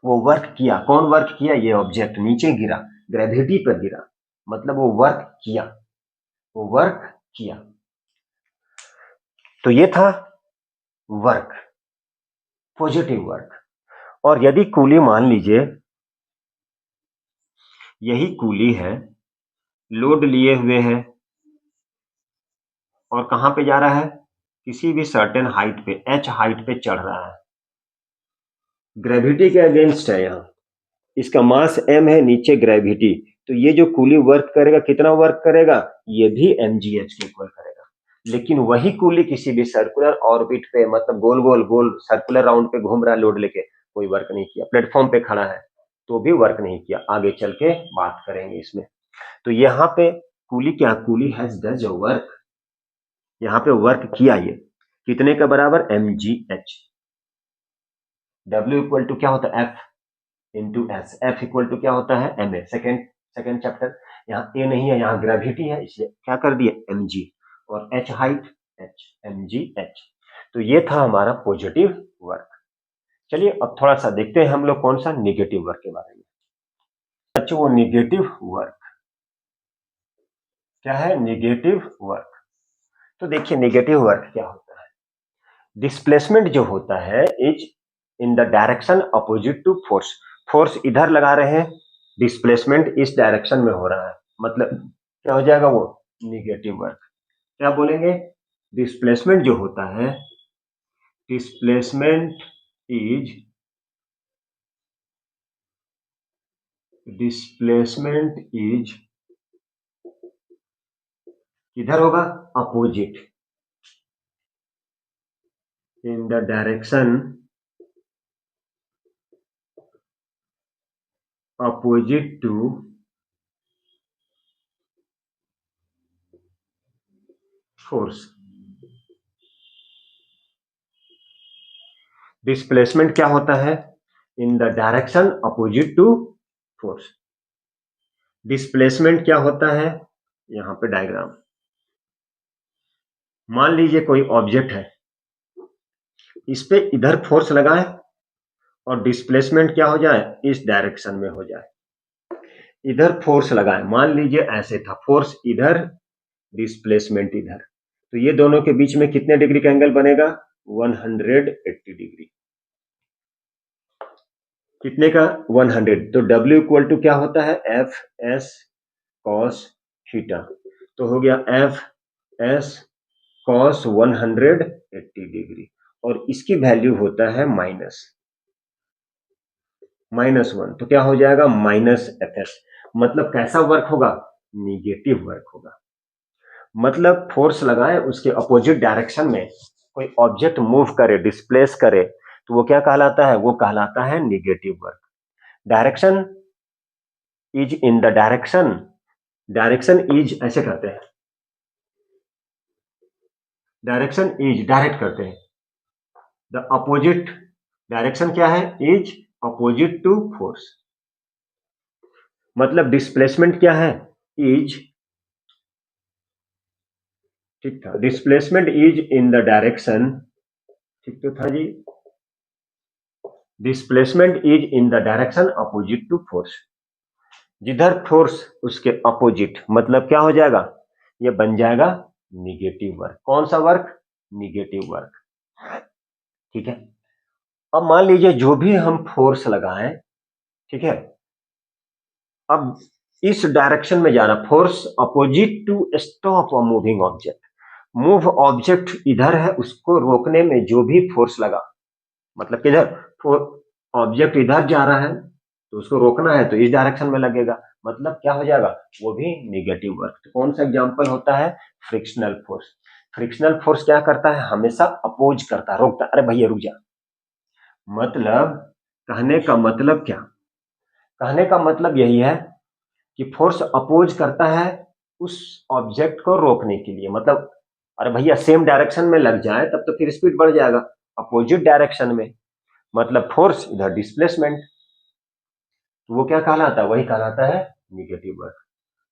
वो वर्क किया, कौन वर्क किया, ये ऑब्जेक्ट नीचे गिरा, ग्रेविटी पर गिरा, मतलब वो वर्क किया, वो वर्क किया। तो ये था वर्क, पॉजिटिव वर्क। और यदि कूली, मान लीजिए यही कूली है, लोड लिए हुए है और कहां पे जा रहा है, किसी भी सर्टेन हाइट पे, h हाइट पे चढ़ रहा है, ग्रेविटी के अगेंस्ट है, यहाँ इसका मास m है, नीचे ग्रेविटी, तो ये जो कूली वर्क करेगा, कितना वर्क करेगा, ये भी mgh के इक्वल करेगा। लेकिन वही कूली किसी भी सर्कुलर ऑर्बिट पे, मतलब गोल गोल गोल सर्कुलर राउंड पे घूम रहा है लोड लेके, कोई वर्क नहीं किया, प्लेटफॉर्म पे खड़ा है तो भी वर्क नहीं किया, आगे चल के बात करेंगे इसमें। तो यहाँ पे कूली क्या, कूली हैज डज वर्क, यहाँ पे वर्क किया, ये कितने का बराबर, mgh। W इक्वल टू क्या होता है, F into S, F equal to क्या होता है, M A, second second chapter. यहाँ ए नहीं है, यहाँ ग्रेविटी है, इसलिए क्या कर दिया, एम जी, और H height, H, M G H. तो ये था हमारा पॉजिटिव वर्क। चलिए अब थोड़ा सा देखते हैं हम लोग कौन सा, निगेटिव वर्क के बारे में। अच्छा, वो निगेटिव वर्क क्या है, निगेटिव वर्क। तो देखिए निगेटिव वर्क क्या होता है, डिस्प्लेसमेंट जो होता है is in the direction opposite to force, force इधर लगा रहे हैं, डिस्प्लेसमेंट इस डायरेक्शन में हो रहा है, मतलब क्या हो जाएगा वो, निगेटिव वर्क। क्या बोलेंगे, डिस्प्लेसमेंट जो होता है, डिस्प्लेसमेंट इज, डिस्प्लेसमेंट इज किधर होगा, opposite, in the direction opposite to force. Displacement क्या होता है, in the direction opposite to force. Displacement क्या होता है, यहां पे डायग्राम, मान लीजिए कोई ऑब्जेक्ट है, इस पे इधर फोर्स लगाए और डिस्प्लेसमेंट क्या हो जाए, इस डायरेक्शन में हो जाए, इधर फोर्स लगाए, मान लीजिए ऐसे था, फोर्स इधर, डिस्प्लेसमेंट इधर, तो ये दोनों के बीच में कितने डिग्री का एंगल बनेगा, 180 डिग्री। कितने का, 100। तो W इक्वल टू क्या होता है, एफ एस कॉस थीटा, तो हो गया एफ एस कॉस 180 डिग्री, और इसकी वैल्यू होता है -1, तो क्या हो जाएगा, -Fs। मतलब कैसा वर्क होगा, निगेटिव वर्क होगा। मतलब फोर्स लगाए, उसके अपोजिट डायरेक्शन में कोई ऑब्जेक्ट मूव करे, डिस्प्लेस करे, तो वो क्या कहलाता है, वो कहलाता है negative work. Direction is in the direction, direction is ऐसे करते हैं, डायरेक्शन इज डायरेक्ट करते हैं, द अपोजिट, डायरेक्शन क्या है, इज अपोजिट टू फोर्स, मतलब डिस्प्लेसमेंट क्या है, इज, ठीक था, displacement is in the direction, ठीक तो था जी, displacement is in the direction opposite to force, जिधर फोर्स उसके अपोजिट, मतलब क्या हो जाएगा, ये बन जाएगा निगेटिव वर्क। कौन सा वर्क, निगेटिव वर्क, ठीक है। अब मान लीजिए जो भी हम फोर्स लगाएं, ठीक है, अब इस डायरेक्शन में जा रहा, force opposite to stop a moving object, move object इधर है, उसको रोकने में जो भी फोर्स लगा, मतलब किधर, ऑब्जेक्ट इधर जा रहा है तो उसको रोकना है तो इस डायरेक्शन में लगेगा, मतलब क्या हो जाएगा, वो भी निगेटिव वर्क। तो कौन सा एग्जांपल होता है, फ्रिक्शनल फोर्स। फ्रिक्शनल फोर्स क्या करता है, हमेशा अपोज करता है, रोकता, अरे भैया रुक जा। मतलब कहने का मतलब क्या, कहने का मतलब यही है कि फोर्स अपोज करता है उस ऑब्जेक्ट को रोकने के लिए, मतलब अरे भैया सेम डायरेक्शन में लग जाए तब तो फिर स्पीड बढ़ जाएगा, अपोजिट डायरेक्शन में, मतलब फोर्स इधर डिस्प्लेसमेंट, तो वो क्या कहलाता है, वही कहलाता है निगेटिव वर्क।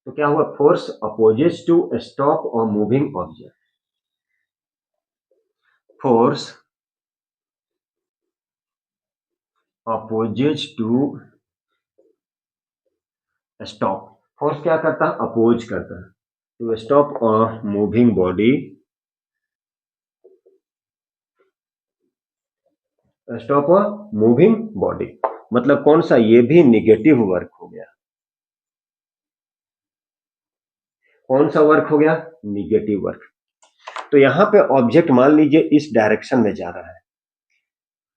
तो क्या हुआ, फोर्स अपोजेस टू स्टॉप और moving object, force opposes to stop, force क्या करता है, अपोज करता है to stop a moving body, stop a moving body, मतलब कौन सा, ये भी निगेटिव वर्क हो गया। कौन सा वर्क हो गया, निगेटिव वर्क। तो यहां पे ऑब्जेक्ट मान लीजिए इस डायरेक्शन में जा रहा है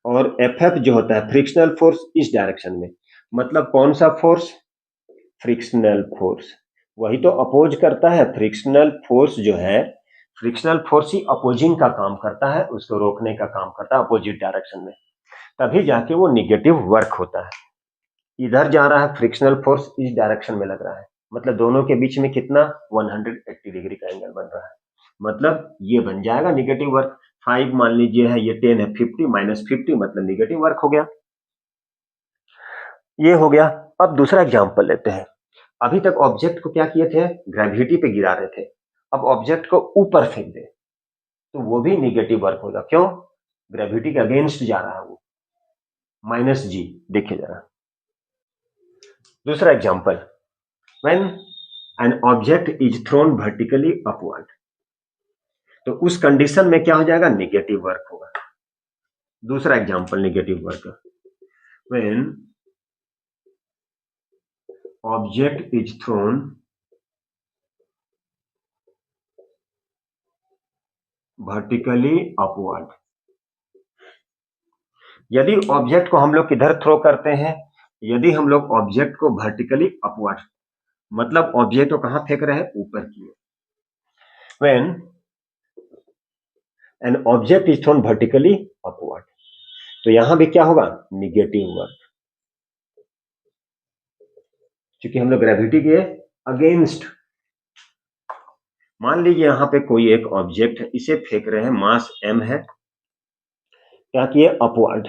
और एफ एफ जो होता है फ्रिक्शनल फोर्स इस डायरेक्शन में, मतलब कौन सा फोर्स, फ्रिक्शनल फोर्स, वही तो अपोज करता है, फ्रिक्शनल फोर्स जो है, फ्रिक्शनल फोर्स ही अपोजिंग का काम करता है, उसको रोकने का काम करता है अपोजिट डायरेक्शन में, तभी जाके वो निगेटिव वर्क होता है। इधर जा रहा है फ्रिक्शनल फोर्स, इस डायरेक्शन में लग रहा है, मतलब दोनों के बीच में कितना 180 डिग्री का एंगल बन रहा है, मतलब ये बन जाएगा निगेटिव वर्क। 5 मान लीजिए है, ये 10 है, 50 -50 मतलब निगेटिव वर्क हो गया, ये हो गया। अब दूसरा एग्जांपल लेते हैं। अभी तक ऑब्जेक्ट को क्या किए थे, ग्रेविटी पे गिरा रहे थे, अब ऑब्जेक्ट को ऊपर फेंक दे तो वो भी निगेटिव वर्क होगा, क्यों, ग्रेविटी के अगेंस्ट जा रहा है वो, -g। देखिए जरा दूसरा example, when an object is thrown vertically upward, तो उस कंडीशन में क्या हो जाएगा, निगेटिव वर्क होगा। दूसरा example negative work, when object is thrown vertically upward, यदि ऑब्जेक्ट को हम लोग किधर थ्रो करते हैं, यदि हम लोग ऑब्जेक्ट को वर्टिकली अपवर्ड, मतलब ऑब्जेक्ट को कहां फेंक रहे हैं, ऊपर की ओर। When an object is thrown vertically upward, तो यहां भी क्या होगा, निगेटिव वर्क, क्योंकि हम लोग ग्रेविटी के अगेंस्ट। मान लीजिए यहां पे कोई एक ऑब्जेक्ट है, इसे फेंक रहे हैं, मास m है, क्या किए, अपवर्ड,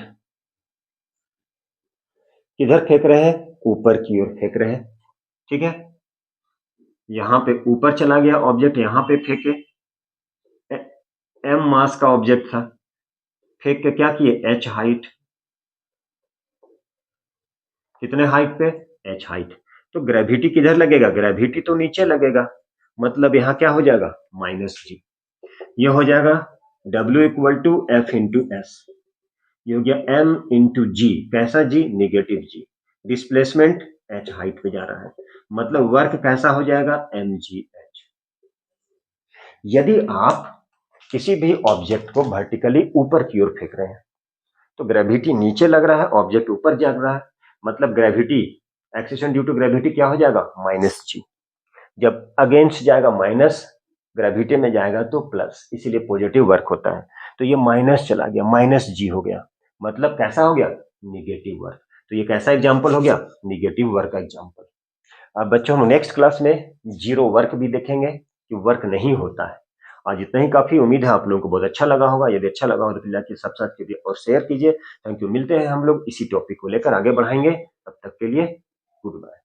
किधर फेंक रहे हैं, ऊपर की ओर फेंक रहे हैं, ठीक है। यहां पे ऊपर चला गया ऑब्जेक्ट, यहां पे फेंके, m मास का ऑब्जेक्ट था, फेंक के क्या किए, h हाइट, कितने हाइट पे, h हाइट, तो ग्रेविटी किधर लगेगा, ग्रेविटी तो नीचे लगेगा, मतलब यहां क्या हो जाएगा, -g, ये हो जाएगा W equal to F into S, ये हो गया m इंटू जी, कैसा G, negative G, displacement h height पे जा रहा है, मतलब वर्क कैसा हो जाएगा, mgh। यदि आप किसी भी ऑब्जेक्ट को वर्टिकली ऊपर की ओर फेंक रहे हैं तो ग्रेविटी नीचे लग रहा है, ऑब्जेक्ट ऊपर जा रहा है, मतलब gravity, acceleration due to gravity क्या हो जाएगा, -g, जब अगेंस्ट जाएगा माइनस, ग्रेविटी में जाएगा तो प्लस, इसीलिए पॉजिटिव वर्क होता है। तो ये माइनस चला गया, -g हो गया, मतलब कैसा हो गया, निगेटिव वर्क। तो ये कैसा एग्जाम्पल हो गया, निगेटिव वर्क का एग्जाम्पल। अब बच्चों हम नेक्स्ट क्लास में जीरो वर्क भी देखेंगे कि वर्क नहीं होता है। आज इतना ही काफी, उम्मीद है आप लोगों को बहुत अच्छा लगा होगा। यदि अच्छा लगा हो तो प्लीज सब्सक्राइब कीजिए और शेयर कीजिए। थैंक यू, मिलते हैं हम लोग इसी टॉपिक को लेकर आगे बढ़ाएंगे, तब तक के लिए गुड बाय।